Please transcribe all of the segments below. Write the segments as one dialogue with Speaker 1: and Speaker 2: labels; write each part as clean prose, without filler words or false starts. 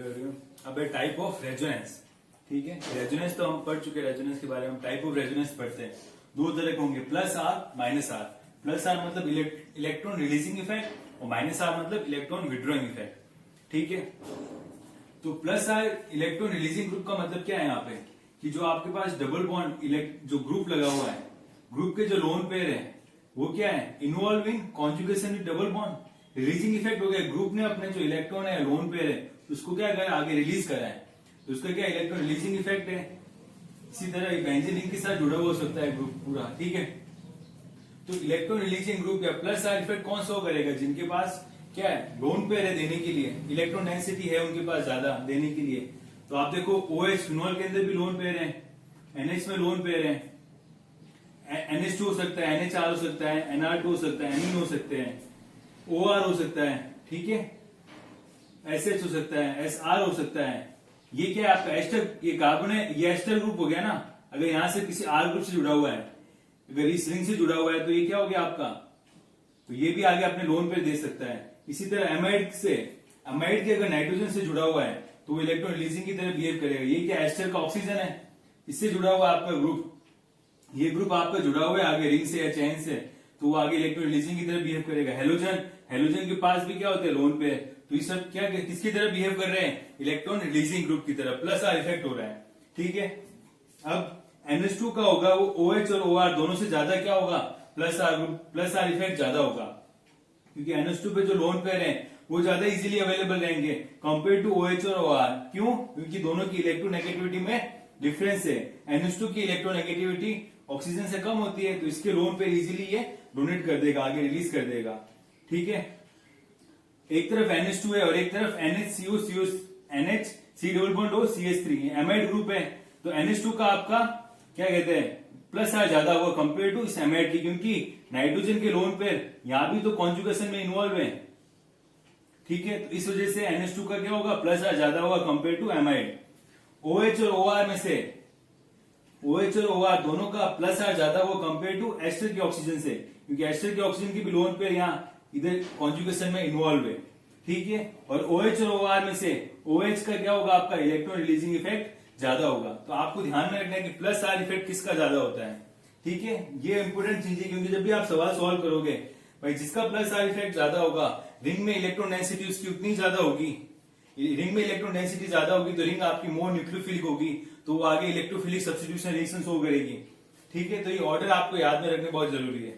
Speaker 1: रही हूँ। अब टाइप ऑफ रेजोनेंस, ठीक है। रेजोनेंस तो हम पढ़ चुके हैं, रेजोनेंस के बारे में। टाइप ऑफ रेजोनेंस पढ़ते हैं, दो तरह के होंगे, plus R minus R. Plus R मतलब इलेक्ट्रॉन रिलीजिंग इफेक्ट और माइनस आर मतलब इलेक्ट्रॉन विड्रॉइंग इफेक्ट, ठीक है। तो plus R electron releasing group का मतलब क्या है यहाँ पे, कि जो आपके पास डबल बॉन्ड जो ग्रुप लगा हुआ है, ग्रुप के जो लोन पेयर है वो क्या है, involve in conjugation with double bond. Releasing effect हो गया, ग्रुप ने अपने जो इलेक्ट्रॉन है लोन पेयर है उसको क्या करा, आगे रिलीज करा है, तो उसका क्या इलेक्ट्रॉन रिलीजिंग इफेक्ट है। इसी तरह बेंजीन रिंग के साथ जुड़ा हुआ हो सकता है ग्रुप पूरा, ठीक है। तो इलेक्ट्रॉन रिलीजिंग ग्रुप या प्लस आर इफेक्ट कौन सा करेगा, जिनके पास क्या है, लोन पेयर है देने के लिए, इलेक्ट्रॉन डेंसिटी है उनके पास ज्यादा देने के लिए। तो आप देखो OH फिनॉल के अंदर भी लोन पेयर है, NH में लोन पेयर है, NH2 हो सकता है, NHR हो सकता है, NR2 हो सकता है, एमीन हो सकते हैं, OR हो सकता है, ठीक है, SH हो सकता है, SR हो सकता है। ये क्या है आपका एस्टर, ये कार्बन है, ये एस्टर ग्रुप हो गया ना। अगर यहां से किसी R ग्रुप से जुड़ा हुआ है, अगर इस रिंग से जुड़ा हुआ है तो ये क्या हो गया आपका, तो ये भी आगे अपने लोन पे दे सकता है। इसी तरह एमाइड के अगर नाइट्रोजन से जुड़ा हुआ है तो वो इलेक्ट्रॉन रिलीजिंग की तरह बिहेव करेगा। ये क्या एस्टर का ऑक्सीजन है, इससे जुड़ा हुआ आपका ग्रुप, ये ग्रुप आपका जुड़ा हुआ है आगे रिंग से या चैन से, तो वो आगे इलेक्ट्रॉन रिलीजिंग की तरह बिहेव करेगा। हेलोजन के पास भी क्या होते हैं, लोन पे, तो ये सब क्या किसकी तरह बिहेव कर रहे हैं, इलेक्ट्रॉन रिलीजिंग ग्रुप की तरह। प्लस आर इफेक्ट हो रहा है, ठीक है। अब NH2 का होगा वो OH और OR दोनों से ज्यादा क्या होगा, प्लस आर इफेक्ट ज्यादा होगा, क्योंकि NH2 पे जो लोन पेयर है वो ज्यादा इजीली अवेलेबल रहेंगे कंपेयर टू OH और OR। क्यों, क्योंकि दोनों की इलेक्ट्रोनेगेटिविटी में डिफरेंस है। NH2 की इलेक्ट्रोनेगेटिविटी ऑक्सीजन से कम होती है, तो इसके लोन पेयर इजीली ये डोनेट कर देगा, आगे रिलीज कर देगा, ठीक है। एक तरफ NH2 है और एक तरफ NHC≡CH3 एमाइड ग्रुप है। तो NH2 का आपका क्या कहते हैं, प्लस आर ज्यादा होगा कंपेयर टू इस एमाइड की, क्योंकि नाइट्रोजन के लोन पेयर यहां भी तो कॉन्जुगेशन में इन्वॉल्व है, ठीक है। तो इस वजह से NH2 का क्या होगा, प्लस आर ज्यादा होगा कंपेयर टू एमाइड। OH और OR में से OH और OR दोनों का प्लस आर ज्यादा होगा कंपेयर टू एस्टर के ऑक्सीजन से, क्योंकि एस्टर के ऑक्सीजन की भी लोन पेयर यहाँ इधर कॉन्जुगेशन में इन्वॉल्व है, ठीक है। और OH और OR में से OH का क्या होगा, आपका इलेक्ट्रॉन रिलीजिंग इफेक्ट ज्यादा होगा। तो आपको ध्यान में रखना है कि प्लस आर इफेक्ट किसका ज्यादा होता है, ठीक है। ये इंपोर्टेंट चीज है, क्योंकि जब भी आप सवाल सॉल्व करोगे भाई, जिसका प्लस आर इफेक्ट ज्यादा होगा, रिंग में इलेक्ट्रॉन डेंसिटी उसकी उतनी ज्यादा होगी, रिंग में इलेक्ट्रॉन डेंसिटी ज्यादा होगी तो रिंग आपकी मोर न्यूक्लियोफिलिक होगी, तो वो आगे इलेक्ट्रोफिलिक सब्स्टिट्यूशन रिएक्शन शो करेगी, ठीक है। तो ये ऑर्डर आपको याद में रखने बहुत जरूरी है,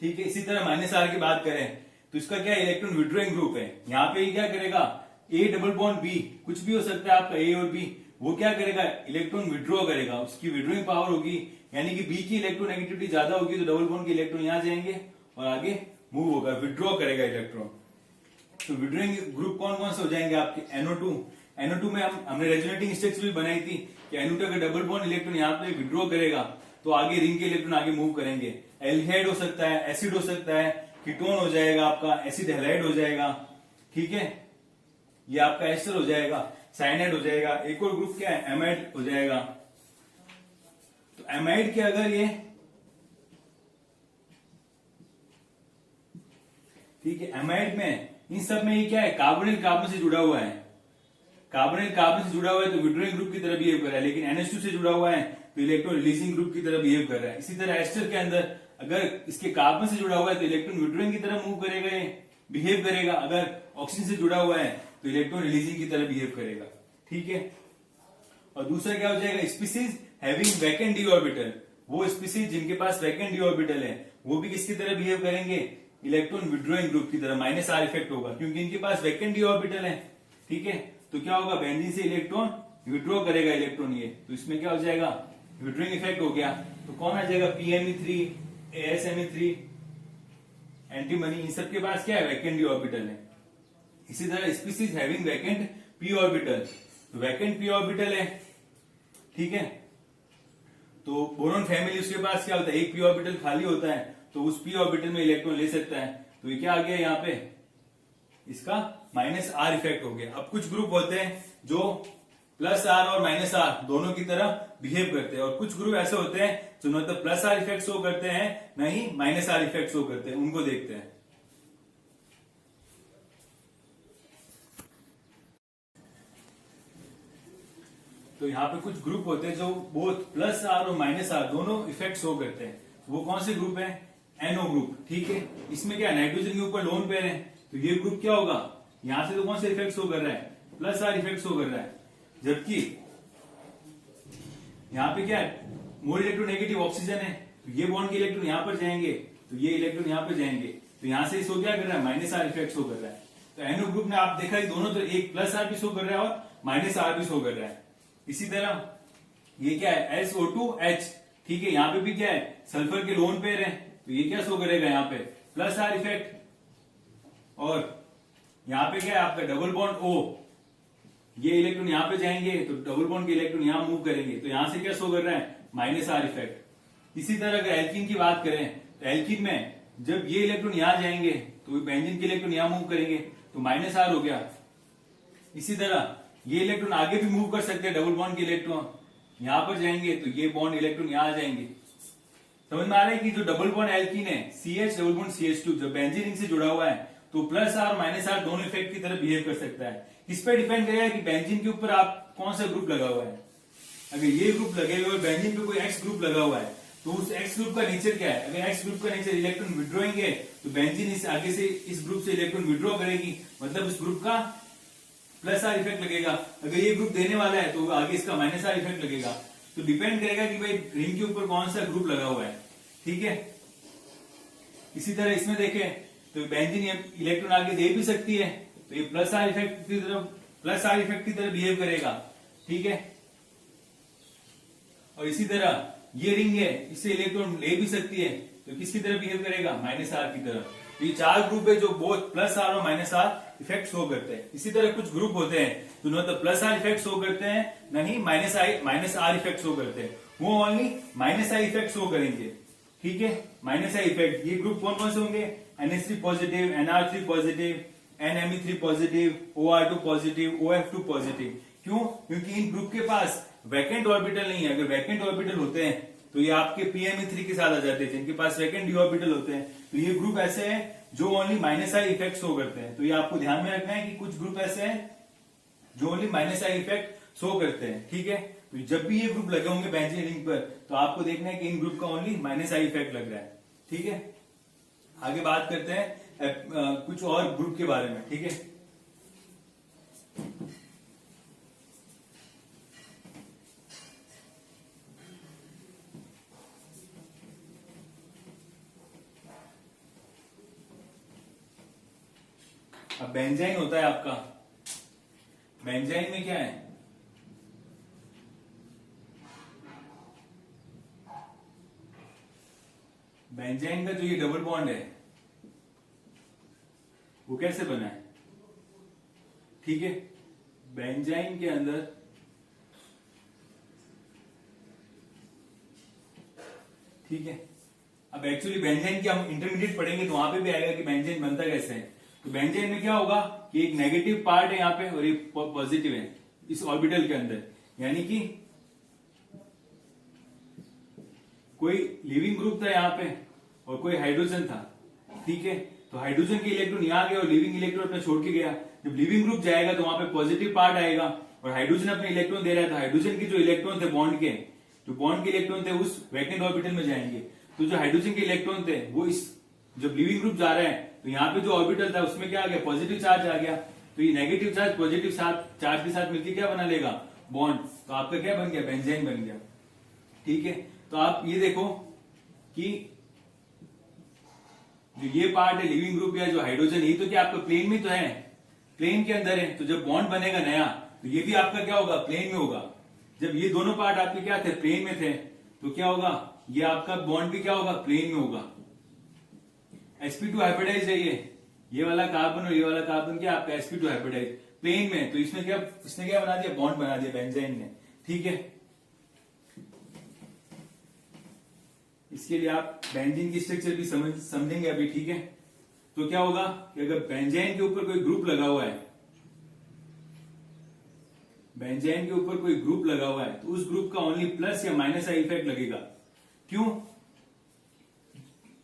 Speaker 1: ठीक है। इसी तरह माइनस आर की बात करें तो इसका क्या इलेक्ट्रॉन विड्रॉइंग ग्रुप है। यहाँ पे क्या करेगा, A डबल बॉन्ड B, कुछ भी हो सकता है आपका A और B, वो क्या करेगा, इलेक्ट्रॉन विड्रॉ करेगा, उसकी विड्रॉइंग पावर होगी, यानी कि B की इलेक्ट्रोनेगेटिविटी ज्यादा होगी तो डबल बॉन्ड के इलेक्ट्रॉन यहाँ जाएंगे और आगे मूव होगा, विड्रॉ करेगा इलेक्ट्रॉन। तो विड्रॉइंग ग्रुप कौन कौन से हो जाएंगे आपके, NO2 में हमने रेजोनेटिंग स्ट्रक्चर भी बनाई थी कि NO2 का डबल बॉन्ड इलेक्ट्रॉन यहाँ पे विड्रॉ करेगा तो आगे रिंग के इलेक्ट्रॉन आगे मूव करेंगे। एल्डिहाइड हो सकता है, एसिड हो सकता है, कीटोन हो जाएगा आपका, एसिड हैलाइड हो जाएगा, ठीक है, ये आपका एस्टर हो जाएगा, साइनाइड हो जाएगा। एक और ग्रुप क्या है, एमाइड हो जाएगा। तो एमाइड के अगर ये, ठीक है, एमाइड में इन सब में ये क्या है, कार्बोनिल कार्बन से जुड़ा हुआ है, कार्बोनिल कार्बन से जुड़ा हुआ है तो विड्रॉइंग ग्रुप की तरह बिहेव कर रहा है, लेकिन NH2 से जुड़ा हुआ है तो इलेक्ट्रॉन रिलीजिंग ग्रुप की तरह बिहेव कर रहा है। इसी तरह एस्टर के अंदर अगर इसके कार्बन से जुड़ा हुआ है तो इलेक्ट्रॉन विड्रॉइंग की तरह मूव करेगा, बिहेव करेगा, अगर ऑक्सीजन से जुड़ा हुआ है तो इलेक्ट्रॉन रिलीजिंग की तरह बिहेव करेगा, ठीक है। और दूसरा क्या हो जाएगा, species having vacant D orbital, वो स्पीसीज जिनके पास वैकेंट डी ऑर्बिटल है वो भी किसकी तरह बिहेव करेंगे, इलेक्ट्रॉन विड्रॉइंग ग्रुप की तरह। माइनस आर इफेक्ट होगा क्योंकि इनके पास वैकेंट डी ऑर्बिटल है, ठीक है। तो क्या होगा, बेंजीन से इलेक्ट्रॉन विड्रॉ करेगा इलेक्ट्रॉन, ये तो इसमें क्या हो जाएगा, विड्रॉइंग इफेक्ट हो गया। तो कौन आ जाएगा, PMe3, ASMe3, एंटीमनी, इन सबके पास क्या है, वैकेंट डी ऑर्बिटल है। इसी तरह species having vacant p orbital, तो वैकेंट p ऑर्बिटल है, ठीक है। तो बोरॉन फैमिली उसके पास क्या होता है, एक p ऑर्बिटल खाली होता है तो उस p ऑर्बिटल में इलेक्ट्रॉन ले सकता है। तो ये क्या आ गया यहाँ पे, इसका माइनस आर इफेक्ट हो गया। अब कुछ ग्रुप होते हैं जो प्लस आर और माइनस आर दोनों की तरह बिहेव करते हैं, और कुछ ग्रुप ऐसे होते हैं जो न तो प्लस आर इफेक्ट शो करते हैं न ही माइनस आर इफेक्ट शो करते हैं, उनको देखते हैं। तो यहाँ पे कुछ ग्रुप होते हैं जो बोथ प्लस आर और माइनस आर दोनों इफेक्ट शो करते हैं। वो कौन से ग्रुप है? NO group. ठीक है, इसमें क्या नाइट्रोजन के ऊपर लोन पेयर है, तो ये ग्रुप क्या होगा? यहां से तो कौन सा इफेक्ट शो कर रहा है? प्लस आर इफेक्ट शो कर रहा है। जबकि यहाँ पे क्या है? मोर इलेक्ट्रोनेगेटिव ऑक्सीजन है, तो ये बॉन्ड के इलेक्ट्रॉन यहां पर जाएंगे, तो ये इलेक्ट्रॉन यहां पर जाएंगे, तो यहां से शो क्या कर रहा है? माइनस आर इफेक्ट शो कर रहा है। तो एनओ ग्रुप में आप देखा दोनों तो एक प्लस आर भी शो कर रहा है और माइनस आर भी शो कर रहा है। इसी तरह ये क्या है? SO2H। ठीक है, यहाँ पे भी क्या है? सल्फर के लोन पेयर है, तो ये क्या शो करेगा? यहाँ पे प्लस आर इफेक्ट। और यहाँ पे क्या है आपका? Double bond O। ये इलेक्ट्रॉन यहाँ पे जाएंगे तो डबल बॉन्ड के इलेक्ट्रॉन यहाँ मूव करेंगे, तो यहां से क्या शो कर रहा है? Minus are effect. इसी तरह अगर एल्कीन की बात करें तो एल्कीन में जब ये इलेक्ट्रॉन यहां जाएंगे तो बेंजीन के इलेक्ट्रॉन यहां मूव करेंगे, तो माइनस आर हो गया। इसी तरह ये इलेक्ट्रॉन आगे भी मूव कर सकते हैं, डबल बॉन्ड के इलेक्ट्रॉन यहां पर जाएंगे तो ये बॉन्ड इलेक्ट्रॉन यहां आ जाएंगे। समझ में आ रहा है कि जो डबल बॉन्ड एल्कीन है CH डबल बॉन्ड CH2 जब बेंजीन रिंग से जुड़ा हुआ है तो प्लस आर माइनस आर दोनों इफेक्ट की तरह बिहेव कर सकता है। इस पर डिपेंड करेगा कि बेंजीन के ऊपर आप कौन सा ग्रुप लगा हुआ है। अगर ये ग्रुप लगे हुए बेंजीन पे कोई एक्स ग्रुप लगा हुआ है तो उस एक्स ग्रुप का नेचर क्या है? अगर एक्स ग्रुप का नेचर इलेक्ट्रॉन विड्रॉइंग है तो बेंजीन इस आगे से इस ग्रुप से इलेक्ट्रॉन विड्रॉ करेगी, मतलब उस ग्रुप का प्लस आर इफेक्ट लगेगा। अगर ये ग्रुप देने वाला है तो आगे इसका माइनस आर इफेक्ट लगेगा। तो डिपेंड करेगा कि भाई रिंग के ऊपर कौन सा ग्रुप लगा हुआ है। ठीक है, इसी तरह इसमें देखें तो बेंजीन इलेक्ट्रॉन आगे दे भी सकती है, तो ये प्लस आर इफेक्ट की तरह बिहेव करेगा। ठीक है, और इसी तरह ये रिंग है, इससे इलेक्ट्रॉन ले भी सकती है, तो किसकी तरह बिहेव करेगा? माइनस आर की तरह। तो ये चार ग्रुप है जो बोथ प्लस आर और माइनस आर इफेक्ट शो करते हैं। इसी तरह कुछ ग्रुप होते हैं जो न तो प्लस आर इफेक्ट शो करते हैं, नहीं माइनस आर इफेक्ट शो करते हैं, वो only minus I effect show करेंगे। ठीक है, माइनस आई इफेक्ट। ये ग्रुप कौन कौन से होंगे? NH3 positive, NR3 positive, NMe3 positive, OR2 positive, OF2 positive. क्यों? क्योंकि इन ग्रुप के पास वैकेंट ऑर्बिटल नहीं है। अगर वैकेंट ऑर्बिटल होते हैं तो ये आपके PMe3 के साथ आ जाते हैं, जिनके पास वैकेंट डी ऑर्बिटल होते हैं। तो ये ग्रुप ऐसे हैं जो only minus I effect show करते हैं। तो ये आपको ध्यान में रखना है कि कुछ ग्रुप ऐसे हैं जो only minus I effect show करते हैं। ठीक है, तो जब भी ये ग्रुप लगे होंगे बेंजीन रिंग पर तो आपको देखना है कि इन ग्रुप का ओनली माइनस आई इफेक्ट लग रहा है। ठीक है, आगे बात करते हैं कुछ और ग्रुप के बारे में। ठीक है, अब बेंजाइन होता है आपका। बेंजाइन में क्या है? बेंजाइन का जो ये डबल बॉन्ड है वो कैसे बना है? ठीक है, बेंजाइन के अंदर ठीक है, अब एक्चुअली बेंजाइन की हम इंटरमीडिएट पढ़ेंगे तो वहां पे भी आएगा कि बेंजाइन बनता कैसे है। तो बेंजाइन में क्या होगा कि एक नेगेटिव पार्ट है यहाँ पे और एक पॉजिटिव है इस ऑर्बिटल के अंदर, यानी कि कोई लिविंग ग्रुप था यहाँ पे और कोई हाइड्रोजन था। ठीक है, तो हाइड्रोजन के इलेक्ट्रॉन यहाँ गया और लिविंग इलेक्ट्रॉन अपने छोड़ के गया। जब लिविंग ग्रुप जाएगा तो वहां पे पॉजिटिव पार्ट आएगा और हाइड्रोजन अपने इलेक्ट्रॉन दे रहा है, तो हाइड्रोजन के जो इलेक्ट्रॉन थे बॉन्ड के, जो बॉन्ड के इलेक्ट्रॉन थे उस वैकेंट ऑर्बिटल में जाएंगे। तो जो हाइड्रोजन के इलेक्ट्रॉन थे वो इस जब लिविंग ग्रुप जा रहे हैं तो यहाँ पे जो ऑर्बिटल था उसमें क्या आ गया? पॉजिटिव चार्ज आ गया। तो ये नेगेटिव चार्ज पॉजिटिव चार्ज के साथ मिलकर क्या बना लेगा? बॉन्ड। तो आपका क्या बन गया? बेंजाइन बन गया। ठीक है, तो आप ये देखो कि जो ये पार्ट है लिविंग ग्रुप या जो हाइड्रोजन, ये तो क्या आपका प्लेन में तो है, प्लेन के अंदर है। तो जब बॉन्ड बनेगा नया तो ये भी आपका क्या होगा? प्लेन में होगा। जब ये दोनों पार्ट आपके क्या थे? प्लेन में थे, तो क्या होगा? ये आपका बॉन्ड भी क्या होगा? प्लेन में होगा। sp2 हाइब्रिडाइज है ये वाला कार्बन और ये वाला कार्बन क्या आपका sp2 हाइब्रिडाइज प्लेन में। तो इसने क्या बना दिया? बॉन्ड बना दिया बेंजाइन ने। ठीक है, इसके लिए आप बेंजीन की स्ट्रक्चर भी समझेंगे अभी। ठीक है, तो क्या होगा कि अगर बेंजाइन के ऊपर कोई ग्रुप लगा हुआ है, बेंजाइन के ऊपर कोई ग्रुप लगा हुआ है तो उस ग्रुप का ओनली प्लस या माइनस आई इफेक्ट लगेगा। क्यों?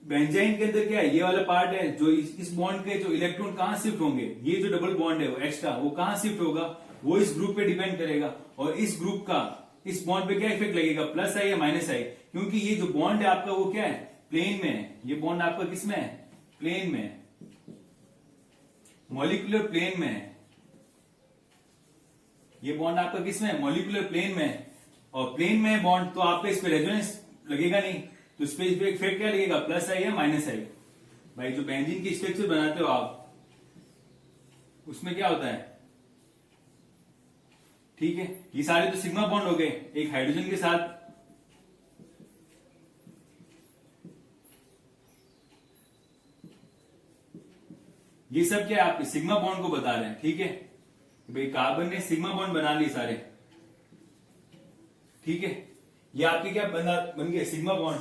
Speaker 1: बेंजाइन के अंदर क्या है? ये वाला पार्ट है जो इस बॉन्ड के जो इलेक्ट्रॉन कहां शिफ्ट होंगे, ये जो डबल बॉन्ड है वो एक्स्ट्रा वो कहां शिफ्ट होगा? वो इस ग्रुप पे डिपेंड करेगा, और इस ग्रुप का इस बॉन्ड पे क्या इफेक्ट लगेगा, प्लस आई या माइनस आई, क्योंकि ये जो बॉन्ड है आपका वो क्या है, प्लेन में है। ये बॉन्ड आपका किस में है, प्लेन में है, मॉलिक्यूलर प्लेन में है। ये बॉन्ड आपका किस में है, मॉलिक्यूलर प्लेन में है, और प्लेन में है बॉन्ड, तो आपका इस पे रेजोनेंस लगेगा नहीं, तो इस पे इफेक्ट क्या लगेगा, प्लस आई या माइनस आई। भाई जो बेंजीन की स्ट्रक्चर बनाते हो आप, उसमें क्या होता है, ठीक है, ये सारे तो सिग्मा बॉन्ड हो गए एक हाइड्रोजन के साथ, ये सब क्या है आपके सिग्मा बॉन्ड को बता रहे हैं, ठीक है। भाई कार्बन ने सिग्मा बॉन्ड बना लिए सारे, ठीक है, ये आपके क्या बन गए, सिग्मा बॉन्ड।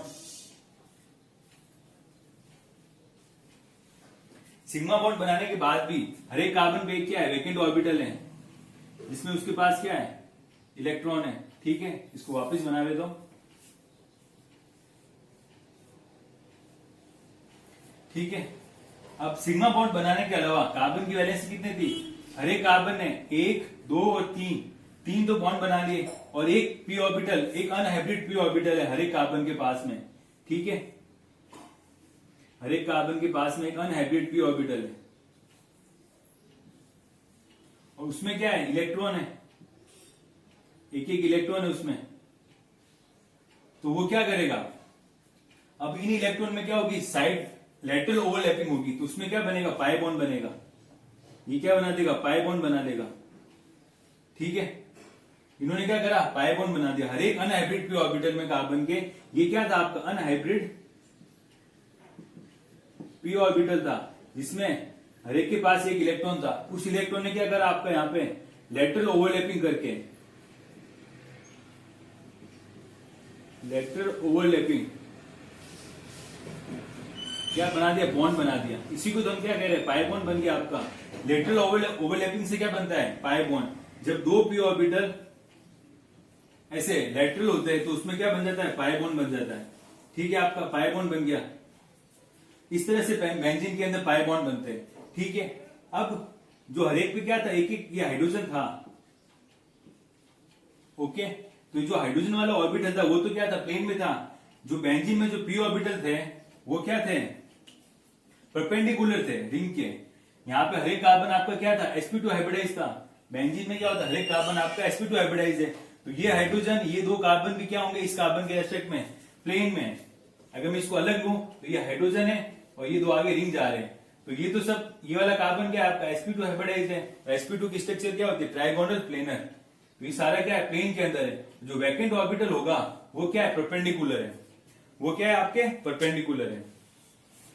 Speaker 1: सिग्मा बॉन्ड बनाने के बाद भी हर एक कार्बन पे क्या है, वैकेंट ऑर्बिटल है, जिसमें उसके पास क्या है, इलेक्ट्रॉन है, ठीक है। इसको वापस बना ले दो, ठीक है। अब सिग्मा बॉन्ड बनाने के अलावा कार्बन की वैलेंसी कितनी थी, हर एक कार्बन ने 1, 2 और 3 तो बॉन्ड बना लिए, और एक पी ऑर्बिटल, एक अनहाइब्रिड पी ऑर्बिटल है हर एक कार्बन के पास में, ठीक है। हर एक कार्बन के पास में एक अनहाइब्रिड पी ऑर्बिटल है, और उसमें क्या है, इलेक्ट्रॉन है, एक एक इलेक्ट्रॉन है उसमें। तो वो क्या करेगा, अब इन इलेक्ट्रॉन में क्या होगी, साइड लेटरल ओवरलैपिंग होगी, तो उसमें क्या बनेगा, पाई बॉन्ड बनेगा। ये क्या बना देगा, पाई बॉन्ड बना देगा, ठीक है। इन्होंने क्या करा, पाई बॉन्ड बना दिया हर एक अनहाइब्रिड पी ऑर्बिटल में कार्बन के। ये क्या था आपका, अनहाइब्रिड पी ऑर्बिटल था, जिसमें हर एक के पास एक इलेक्ट्रॉन था। उस इलेक्ट्रॉन ने क्या करा आपका, यहां पे लेटरल ओवरलैपिंग करके, लेटरल ओवरलैपिंग क्या बना दिया, बॉन्ड बना दिया। इसी को तो हम क्या कह रहे हैं, पाई बॉन्ड बन गया आपका। लेटरल ओवरलैपिंग से क्या बनता है, पाई बॉन्ड। जब दो पी ऑर्बिटल ऐसे लेटरल होते हैं तो उसमें क्या बन जाता है, पाई बॉन्ड बन जाता है, ठीक है। आपका पाई बॉन्ड बन गया। इस तरह से बेंजीन के अंदर पाई बॉन्ड बनते हैं, ठीक है। अब जो हर एक पे क्या था, एक एक ये हाइड्रोजन था, ओके। तो जो हाइड्रोजन वाला ऑर्बिटल था वो तो क्या था, प्लेन में था। जो बेंजीन में जो पी ऑर्बिटल थे वो क्या थे, परपेंडिकुलर थे रिंग के। यहाँ पे हर एक कार्बन आपका क्या था, sp2 हाइब्रिडाइज था। बेंजीन में क्या होता है, हर एक कार्बन आपका sp2 हाइब्रिडाइज है। तो ये हाइड्रोजन, ये दो कार्बन भी क्या होंगे इस कार्बन के रेस्पेक्ट में, प्लेन में। अगर मैं इसको अलग लूं तो ये हाइड्रोजन है और ये दो आगे रिंग जा रहे हैं। तो ये तो सब, ये वाला कार्बन क्या है आपका, sp2 हाइब्रिडाइज है। और sp2 की स्ट्रक्चर क्या होती है, ट्राइगोनल प्लेनर। तो ये सारा क्या है, प्लेन के अंदर है। जो वैकेंट ऑर्बिटल होगा वो क्या है, परपेंडिकुलर है। वो क्या है आपके, परपेंडिकुलर है,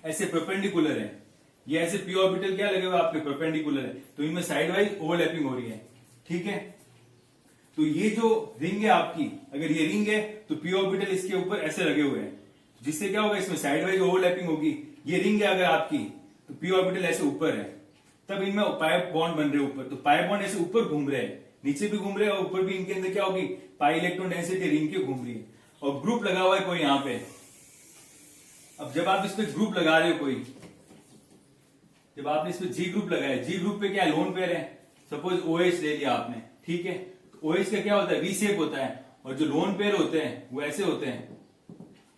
Speaker 1: ऐसे परपेंडिकुलर है। ये ऐसे पी ऑर्बिटल क्या लगे हुए आपके, परपेंडिकुलर है। तो इनमें साइड वाइज ओवरलैपिंग हो रही है, ठीक है। तो ये जो रिंग है आपकी, अगर ये रिंग है तो पी ऑर्बिटल इसके ऊपर ऐसे लगे हुए हैं, जिससे क्या होगा, इसमें साइड वाइज ओवरलैपिंग होगी। ये रिंग है अगर आपकी, तो पी ऑर्बिटल ऐसे ऊपर है, तब इनमें पाई बॉन्ड बन रहे हैं ऊपर। तो पाई बॉन्ड ऐसे ऊपर घूम रहे हैं, नीचे भी घूम रहे हैं, और ऊपर भी इनके अंदर क्या होगी, पाई इलेक्ट्रॉन डेंसिटी रिंग के घूम रही है। और ग्रुप लगा हुआ है कोई यहाँ पे। अब जब आप इस पे ग्रुप लगा रहे हो कोई, जब आपने इस पे जी ग्रुप लगाया, जी ग्रुप पे क्या लोन पेयर है, सपोज OH ले लिया आपने, ठीक है। तो OH का क्या होता है, वी शेप होता है, और जो लोन पेयर होते हैं वो ऐसे होते हैं,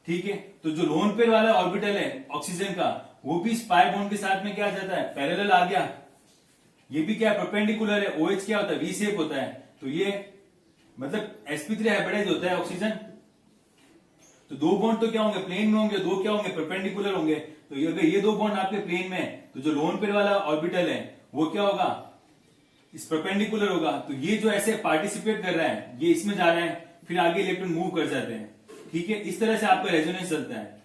Speaker 1: ठीक है। तो जो लोन पेयर वाला ऑर्बिटल है ऑक्सीजन का, वो भी इस पाई बॉन्ड के साथ में क्या आ जाता है, पैरेलल आ गया। ये भी क्या परपेंडिकुलर है। OH क्या होता है, वी शेप होता है। तो ये मतलब sp3 हाइब्रिडाइज होता है ऑक्सीजन। तो दो बॉन्ड तो क्या होंगे, प्लेन में होंगे, दो क्या होंगे, परपेंडिकुलर होंगे। तो अगर ये दो बॉन्ड आपके प्लेन में है, तो जो लोन पेयर वाला ऑर्बिटल है वो क्या होगा, इस परपेंडिकुलर होगा। तो ये जो ऐसे पार्टिसिपेट कर रहा है, ये इसमें जा रहे हैं, फिर आगे इलेक्ट्रॉन मूव कर जाते हैं, ठीक है। इस तरह से आपका रेजोनेंस चलता है,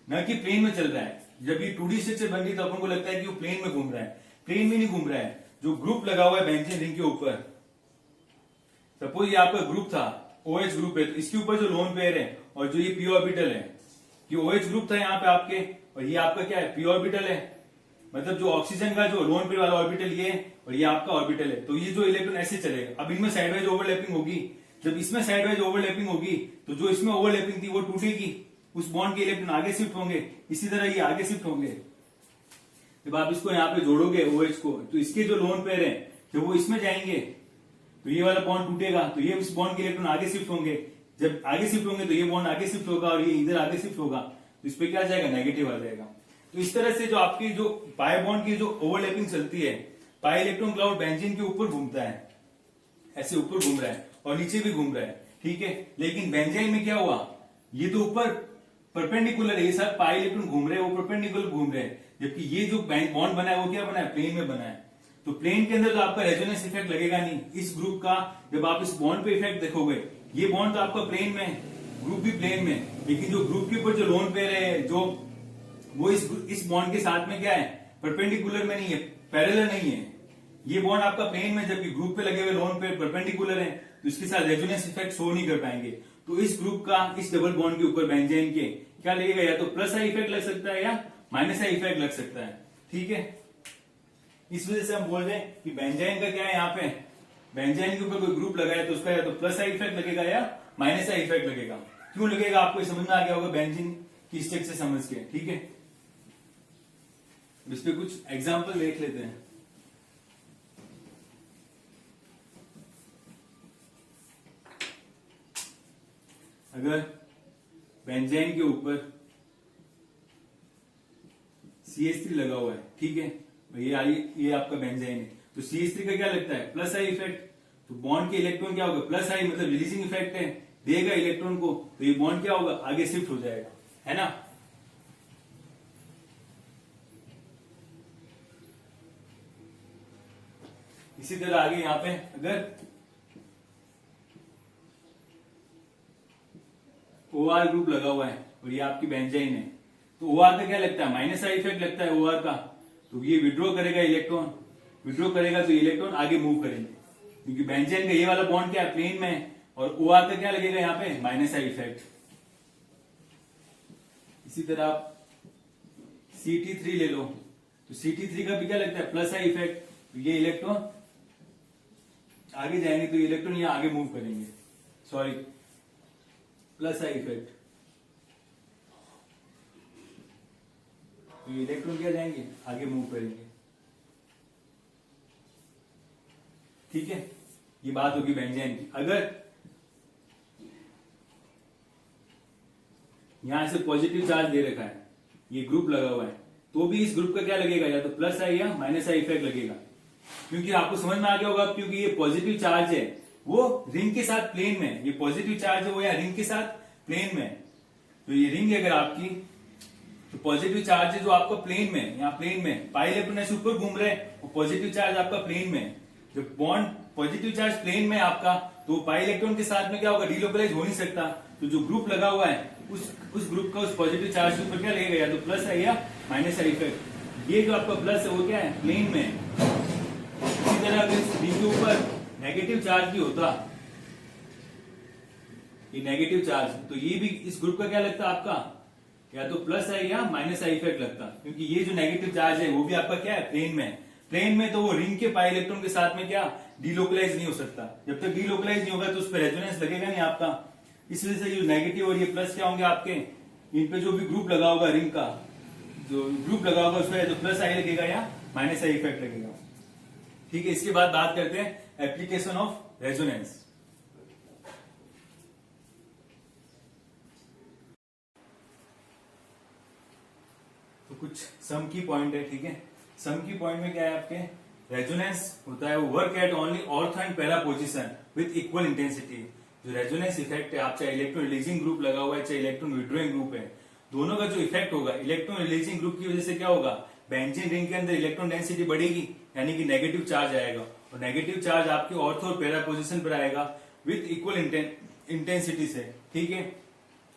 Speaker 1: न कि प्लेन में चल रहा है। जब ये 2D स्ट्रक्चर बन रही तो अपन को लगता है कि वो प्लेन में घूम रहा है, प्लेन में नहीं घूम रहा है। जो ग्रुप लगा हुआ है बेंजीन रिंग के ऊपर, सपोज ये आपका ग्रुप था, OH ग्रुप है, तो इसके ऊपर जो लोन पेयर है और जो ये पी ऑर्बिटल है, ये OH ग्रुप था यहाँ पे आपके, और ये आपका क्या है, पी ऑर्बिटल है। मतलब जो ऑक्सीजन का जो लोन पेयर वाला ऑर्बिटल ये है, और ये आपका ऑर्बिटल है। तो ये जो इलेक्ट्रॉन ऐसे चलेगा। अब इनमें साइडवाइज ओवरलैपिंग होगी। जब इसमें साइडवाइज ओवरलैपिंग होगी तो जो इसमें ओवरलैपिंग थी वो टूटेगी, उस बॉन्ड के इलेक्ट्रॉन आगे शिफ्ट होंगे, इसी तरह ये आगे शिफ्ट होंगे। जब आप इसको यहाँ पे जोड़ोगे OH को, तो इसके जो लोन पेयर है जब वो इसमें जाएंगे तो ये वाला बॉन्ड टूटेगा तो ये उस बॉन्ड के इलेक्ट्रॉन आगे शिफ्ट होंगे, जब आगे शिफ्ट होंगे तो ये बॉन्ड आगे शिफ्ट होगा और ये इधर आगे शिफ्ट होगा, तो इस पे क्या आ जाएगा, नेगेटिव आ जाएगा। तो इस तरह से जो आपकी जो पाई बॉन्ड की जो ओवरलैपिंग चलती है, पाई इलेक्ट्रॉन क्लाउड बेंजीन के ऊपर घूमता है, ऐसे ऊपर घूम रहा है और नीचे भी घूम रहा है, ठीक है। लेकिन बेंजाइन में क्या हुआ, ये तो ऊपर परपेंडिकुलर है, ये सब पाई इलेक्ट्रॉन घूम रहे हैं, वो परपेंडिकुलर घूम रहे हैं, जबकि ये जो बॉन्ड बना है वो क्या बना है, प्लेन में बना है। तो प्लेन के अंदर तो आपका रेजोनेंस इफेक्ट लगेगा नहीं इस ग्रुप का। जब आप इस बॉन्ड पे इफेक्ट देखोगे, ये बॉन्ड तो आपका प्लेन में, ग्रुप भी प्लेन में, लेकिन जो ग्रुप के ऊपर जो लोन पेयर है जो वो इस बॉन्ड के साथ में क्या है, परपेंडिकुलर में नहीं है, पैरेलल नहीं है। ये बॉन्ड आपका प्लेन में, जबकि ग्रुप पे लगे हुए लोन पेयर परपेंडिकुलर है, तो इसके साथ रेजोनेंस इफेक्ट शो नहीं कर पाएंगे। तो इस ग्रुप का इस डबल बॉन्ड के ऊपर बेंजीन के क्या लगेगा, या तो प्लस आई इफेक्ट लग सकता है या माइनस आई इफेक्ट लग सकता है, ठीक है। इस वजह से हम बोल रहे हैं कि बेंजाइन का क्या है, यहाँ पे बेंजाइन के ऊपर कोई ग्रुप लगाया तो उसका या तो प्लस आई इफेक्ट लगेगा या माइनस आई इफेक्ट लगेगा। क्यों लगेगा आपको समझ में आ गया होगा बेंजीन की स्ट्रक्चर समझ के, ठीक है। इस पे कुछ एग्जाम्पल देख लेते हैं। अगर बेंजाइन के ऊपर CH3 लगा हुआ है, ठीक है, ये आपका बेंजाइन है, तो CH3 का क्या लगता है, प्लस आई इफेक्ट। तो बॉन्ड के इलेक्ट्रॉन क्या होगा, प्लस आई, मतलब रिलीजिंग इफेक्ट है, देगा इलेक्ट्रॉन को, तो ये बॉन्ड क्या होगा, आगे शिफ्ट हो जाएगा, है ना। इसी तरह आगे यहां पे अगर OR ग्रुप लगा हुआ है और ये आपकी बेंजाइन है, तो OR का क्या लगता है, माइनस आई इफेक्ट लगता है OR का। तो ये विड्रॉ करेगा इलेक्ट्रॉन, विड्रॉ करेगा तो इलेक्ट्रॉन आगे मूव करेंगे, क्योंकि बेंजाइन का ये वाला बॉन्ड क्या है, प्लेन में है, और OR का क्या लगेगा यहाँ पे, माइनस आई इफेक्ट। इसी तरह आप CT3 ले लो, तो CT3 का भी क्या लगता है, प्लस आई इफेक्ट। तो ये इलेक्ट्रॉन आगे जाएंगे तो इलेक्ट्रॉन यहाँ आगे मूव करेंगे, सॉरी प्लस आई इफेक्ट। तो ये इलेक्ट्रॉन क्या जाएंगे, आगे मूव करेंगे, ठीक है। ये बात होगी बेंजाइन की। अगर यहां से पॉजिटिव चार्ज दे रखा है, ये ग्रुप लगा हुआ है, तो भी इस ग्रुप का क्या लगेगा, या तो प्लस आई या माइनस आई इफेक्ट लगेगा। क्योंकि आपको समझ में आ गया होगा, क्योंकि ये पॉजिटिव चार्ज है वो रिंग के साथ प्लेन में, ये पॉजिटिव चार्ज है वो यहाँ रिंग के साथ प्लेन में। तो ये रिंग है अगर आपकी, तो पॉजिटिव चार्ज है जो आपका प्लेन में, यहाँ प्लेन में, पाई इलेक्ट्रॉन ऐसे ऊपर घूम रहे हैं, और पॉजिटिव चार्ज आपका प्लेन में। जब बॉन्ड पॉजिटिव चार्ज प्लेन में आपका, तो पाई इलेक्ट्रॉन के साथ में क्या होगा, डीलोकलाइज हो नहीं सकता। तो जो ग्रुप लगा हुआ है उस ग्रुप का उस पॉजिटिव चार्ज के ऊपर क्या लगेगा, या तो प्लस है या माइनस आई इफेक्ट। ये जो आपका प्लस है वो क्या है, प्लेन में। इसी तरह अगर इस रिंग के ऊपर नेगेटिव चार्ज भी होता, ये नेगेटिव चार्ज, तो ये भी इस ग्रुप का क्या लगता है आपका, या तो प्लस आई या माइनस आई इफेक्ट लगता, क्योंकि ये जो नेगेटिव चार्ज है वो भी आपका क्या है, प्लेन में। प्लेन में तो वो रिंग के पाई इलेक्ट्रॉन के साथ में क्या डीलोकलाइज नहीं हो सकता। जब तक डीलोकलाइज नहीं होगा तो उस पर रेजोनेंस लगेगा नहीं आपका। इस वजह से ये नेगेटिव और ये प्लस क्या होंगे आपके, इन पे जो भी ग्रुप लगा होगा, रिंग का जो ग्रुप लगा होगा उस पर तो प्लस आई लगेगा या माइनस आई इफेक्ट लगेगा, ठीक है। इसके बाद बात करते हैं एप्लीकेशन ऑफ रेजोनेंस। तो कुछ सम की पॉइंट है, ठीक है। सम की पॉइंट में क्या है आपके, रेजोनेंस होता है वो work at only ortho and para position with equal intensity. जो रेजोनेंस इफेक्ट है, आप चाहे इलेक्ट्रॉन रिलीजिंग ग्रुप लगा हुआ है चाहे इलेक्ट्रॉन विड्रॉइंग ग्रुप है, दोनों का जो इफेक्ट होगा, इलेक्ट्रॉन रिलीजिंग ग्रुप की वजह से क्या होगा, बेंजीन रिंग के अंदर इलेक्ट्रॉन डेंसिटी बढ़ेगी, यानी कि नेगेटिव चार्ज आएगा, और नेगेटिव चार्ज आपकी ऑर्थो और पैरा पोजिशन पर आएगा विथ इक्वल इंटेंसिटी से, ठीक है।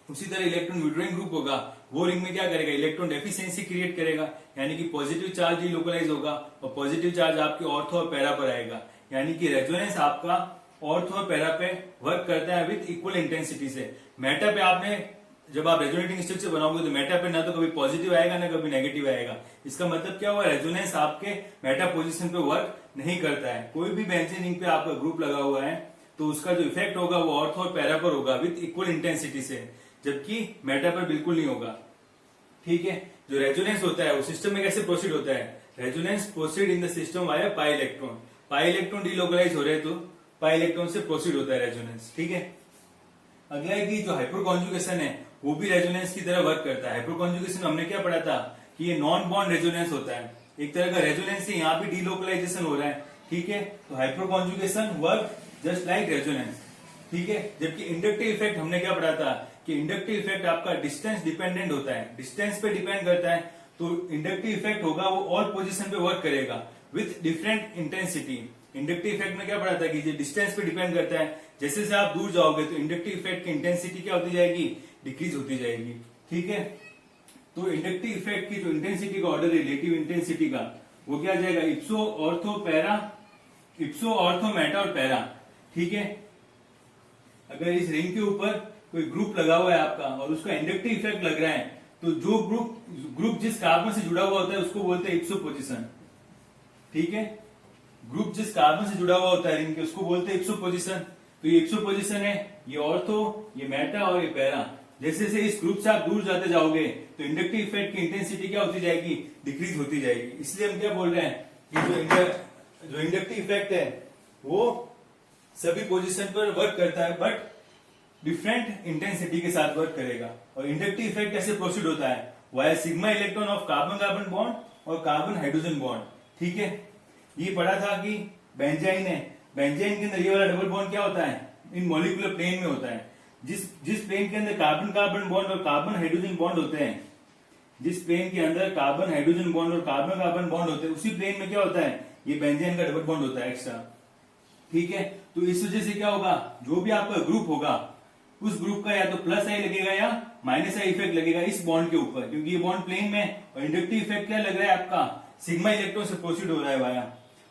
Speaker 1: उसी तरह इलेक्ट्रॉन विड्रॉइंग ग्रुप होगा, वो रिंग में क्या करेगा, इलेक्ट्रॉन डेफिशिएंसी क्रिएट करेगा, यानी कि पॉजिटिव चार्ज ही लोकलाइज होगा और पॉजिटिव चार्ज आपके ऑर्थो और पैरा पर आएगा, यानी कि रेजोनेंस आपका ऑर्थो और पैरा पे वर्क करता है विथ इक्वल इंटेंसिटी से। मेटा पे आपने जब आप रेजोनेटिंग स्ट्रक्चर बनाओगे तो मेटा पे ना तो कभी पॉजिटिव आएगा ना कभी नेगेटिव आएगा। इसका मतलब क्या हुआ, रेजोनेंस आपके मेटा पोजिशन पे वर्क नहीं करता है। कोई भी बेंजीन रिंग पे आपका ग्रुप लगा हुआ है तो उसका जो इफेक्ट होगा वो ऑर्थो और पैरा पर होगा विथ इक्वल इंटेंसिटी से, जबकि मेटा पर बिल्कुल नहीं होगा, ठीक है। जो रेजोनेंस होता है वो सिस्टम में कैसे प्रोसीड होता है, resonance proceed in the system via pi electron. Pi electron delocalize हो रहे तो पाई इलेक्ट्रॉन से प्रोसीड होता है रेजोनेंस। ठीक है, अगला है कि जो हाइपर कॉन्जुगेशन है वो भी रेजोनेंस की तरह वर्क करता है। हाइपर कॉन्जुगेशन हमने क्या पढ़ा था कि ये नॉन बॉन्ड रेजोनेंस होता है, एक तरह का रेजोनेंस है, यहाँ भी डीलोकलाइजेशन हो रहा है। ठीक है, तो hyper conjugation work just like resonance. ठीक है, जबकि इंडक्टिव इफेक्ट हमने क्या पढ़ा था कि इंडक्टिव इफेक्ट आपका डिस्टेंस डिपेंडेंट होता है, डिस्टेंस पे डिपेंड करता है। तो इंडक्टिव इफेक्ट होगा वो ऑल पोजीशन पे वर्क करेगा with different intensity. Inductive effect में क्या पढ़ा था कि ये डिस्टेंस पे डिपेंड करता है, जैसे जैसे आप दूर जाओगे तो इंडक्टिव इफेक्ट की इंटेंसिटी क्या होती जाएगी, डिक्रीज होती जाएगी। ठीक है, तो इंडक्टिव इफेक्ट की जो इंटेंसिटी का ऑर्डर रिलेटिव इंटेंसिटी का वो क्या आ जाएगा, इप्सो ऑर्थो पैरा, इप्सो ऑर्थो मेटा और पैरा। ठीक है, अगर इस रिंग के ऊपर कोई ग्रुप लगा हुआ है आपका और उसका इंडक्टिव इफेक्ट लग रहा है तो जो ग्रुप जिस कार्बन से जुड़ा हुआ होता है उसको बोलते हैं इप्सो पोजिशन। ठीक है, ग्रुप जिस कार्बन से जुड़ा हुआ होता है रिंग के उसको बोलते हैं इप्सो पोजिशन। तो ये इप्सो पोजिशन है, ये ऑर्थो, ये मेटा और ये पैरा। जैसे जैसे इस ग्रुप से आप दूर जाते जाओगे तो इंडक्टिव इफेक्ट की इंटेंसिटी क्या होती जाएगी, डिक्रीज होती जाएगी। इसलिए हम क्या बोल रहे हैं कि जो इंडक्टिव इफेक्ट है वो सभी पोजीशन पर वर्क करता है बट डिफरेंट इंटेंसिटी के साथ वर्क करेगा। और इंडक्टिव इफेक्ट कैसे प्रोसीड होता है, via sigma electron of carbon carbon bond और कार्बन हाइड्रोजन बॉन्ड। ठीक है, ये पढ़ा था कि बेंजाइन है, बेंजाइन के अंदर ये वाला डबल बॉन्ड क्या होता है, इन मॉलिक्यूलर प्लेन में होता है। जिस प्लेन के अंदर कार्बन कार्बन बॉन्ड और कार्बन हाइड्रोजन बॉन्ड होते हैं, जिस प्लेन के अंदर कार्बन हाइड्रोजन बॉन्ड और कार्बन कार्बन बॉन्ड होते हैं, उसी प्लेन में क्या होता है, ये बेंजाइन का डबल बॉन्ड होता है एक्स्ट्रा। ठीक है, तो इस वजह से क्या होगा, जो भी आपका ग्रुप होगा उस ग्रुप का या तो प्लस आई लगेगा या माइनस आई इफेक्ट लगेगा इस बॉन्ड के ऊपर, क्योंकि ये बॉन्ड प्लेन में। और इंडक्टिव इफेक्ट क्या लग रहा है आपका, सिग्मा इलेक्ट्रॉन से प्रोसीड हो रहा है वाया।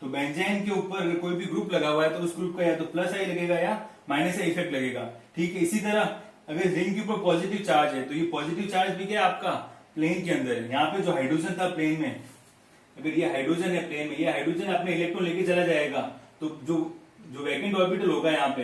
Speaker 1: तो बेंजाइन के ऊपर अगर कोई भी ग्रुप लगा हुआ है तो उस ग्रुप का या तो प्लस आई लगेगा या माइनस आई इफेक्ट लगेगा। ठीक है, इसी तरह अगर रिंग के ऊपर पॉजिटिव चार्ज है तो ये पॉजिटिव चार्ज भी क्या है आपका प्लेन के अंदर है। यहाँ पे जो हाइड्रोजन था प्लेन में, अगर ये हाइड्रोजन है प्लेन में, ये हाइड्रोजन अपने इलेक्ट्रॉन लेके चला जाएगा तो जो वैकेंट ऑर्बिटल होगा यहाँ पे,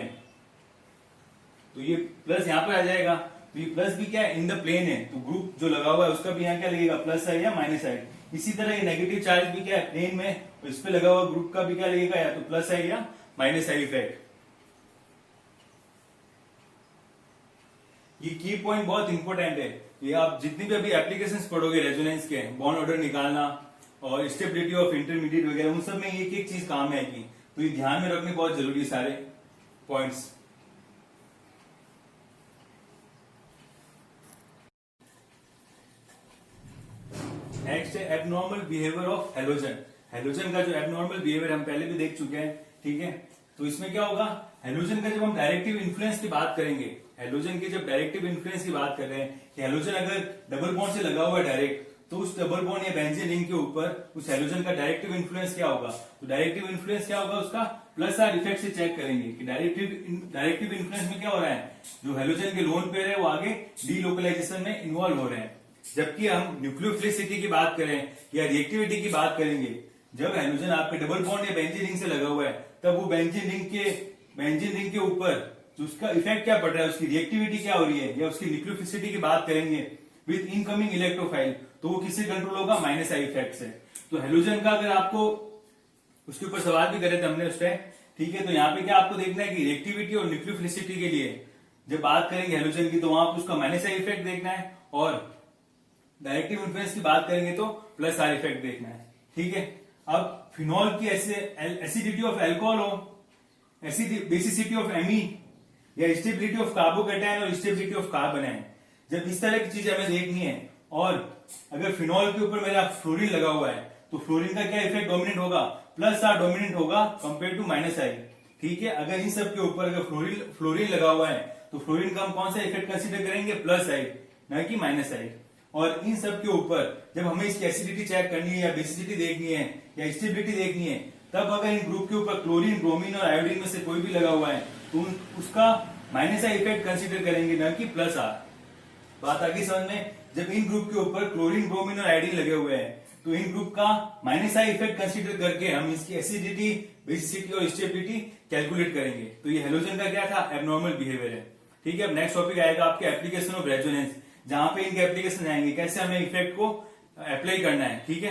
Speaker 1: तो ये प्लस यहाँ पे आ जाएगा। तो ये प्लस भी क्या है इन द प्लेन है, तो ग्रुप जो लगा हुआ है उसका भी यहाँ क्या लगेगा, प्लस आई या माइनस आई। इसी तरह ये नेगेटिव चार्ज भी क्या है प्लेन में, तो इस पे लगा हुआ ग्रुप का भी क्या लगेगा, या तो प्लस आई या माइनस आई इफेक्ट। ये की पॉइंट बहुत इंपॉर्टेंट है, ये आप जितनी भी अभी एप्लीकेशंस पढ़ोगे रेजोनेंस के, बॉन्ड ऑर्डर निकालना और स्टेबिलिटी ऑफ इंटरमीडिएट वगैरह, उन सब में एक एक चीज काम आएगी। तो ये ध्यान में रखने बहुत जरूरी है सारे पॉइंट्स। नेक्स्ट है abnormal behaviour of halogen. Halogen का जो एबनॉर्मल बिहेवियर हम पहले भी देख चुके हैं। ठीक है, तो इसमें क्या होगा, हैलोजन का जब हम डायरेक्टिव इन्फ्लुएंस की बात करेंगे, हैलोजन के जब डायरेक्टिव इन्फ्लुएंस की बात कर रहे हैं कि हैलोजन अगर डबल बॉन्ड से लगा हुआ है डायरेक्ट, तो उस डबल बॉन्ड या बेंजीन रिंग के ऊपर उस हैलोजन का डायरेक्टिव इन्फ्लुएंस क्या होगा, तो डायरेक्टिव इन्फ्लुएंस क्या होगा उसका, प्लस आर इफेक्ट से चेक करेंगे कि डायरेक्टिव इन्फ्लुएंस में क्या हो रहा है, जो हैलोजन के लोन पेयर है वो आगे डीलोकलाइजेशन में इन्वॉल्व हो रहे हैं। जबकि हम न्यूक्लियोफिलिसिटी की बात करें या रिएक्टिविटी की बात करेंगे, जब हैलोजन आपके डबल बॉन्ड या बेंजीन रिंग से लगा हुआ है तब वो बेंजीन रिंग के ऊपर जो उसका इफेक्ट क्या पड़ रहा है, उसकी रिएक्टिविटी क्या हो रही है, या उसकी न्यूक्लियोफिलिसिटी की बात करेंगे विद इनकमिंग इलेक्ट्रोफाइल, तो वो किससे कंट्रोल होगा, माइनस आई इफेक्ट से। तो हैलोजन का अगर आपको उसके ऊपर सवाल भी करे थे हमने उस टाइम, ठीक है, तो यहाँ पे क्या आपको देखना है कि रिएक्टिविटी और न्यूक्लियोफिलिसिटी के लिए जब बात करेंगे हैलोजन की तो वहां पर उसका माइनस आई इफेक्ट देखना है, और डायरेक्टिव इन्फ्लुएंस की बात करेंगे तो प्लस आर इफेक्ट देखना है। ठीक है, अब फिनॉल की एसिडिटी ऑफ एल्कोहल हो, बेसिसिटी ऑफ एमीन, या स्टेबिलिटी ऑफ कार्बोकैटायन और स्टेबिलिटी ऑफ कार्बन है, जब इस तरह की चीजें हमें देखनी है, और अगर फिनॉल के ऊपर मेरा फ्लोरीन लगा हुआ है तो फ्लोरीन का क्या इफेक्ट डोमिनेंट होगा, प्लस आर डोमिनेंट होगा कंपेयर टू माइनस आई। ठीक है, अगर इन सब के ऊपर अगर फ्लोरीन लगा हुआ है तो फ्लोरीन का हम कौन सा इफेक्ट कंसिडर करेंगे, प्लस आई, न कि माइनस आई। और इन सब के ऊपर जब हमें इसकी एसिडिटी चेक करनी है या बेसिसिटी देखनी है या स्टेबिलिटी देखनी है, तब अगर इन ग्रुप के ऊपर क्लोरीन, ब्रोमीन और आयोडीन में से कोई भी लगा हुआ है तो उसका माइनस आई इफेक्ट कंसिडर करेंगे, न कि प्लस आर। बात आगे समझ में, जब इन ग्रुप के ऊपर क्लोरीन, ब्रोमीन और आयोडीन लगे हुए हैं तो इन ग्रुप का माइनस आई इफेक्ट कंसिडर करके हम इसकी एसिडिटी, बेसिसिटी और स्टेबिलिटी कैलकुलेट करेंगे। तो ये हैलोजन का क्या था, एबनॉर्मल बिहेवियर है। ठीक है, अब नेक्स्ट टॉपिक आएगा आपके एप्लीकेशन ऑफ रेजोनेंस, जहां पे इनके एप्लीकेशन आएंगे, कैसे हमें इफेक्ट को अप्लाई करना है। ठीक है।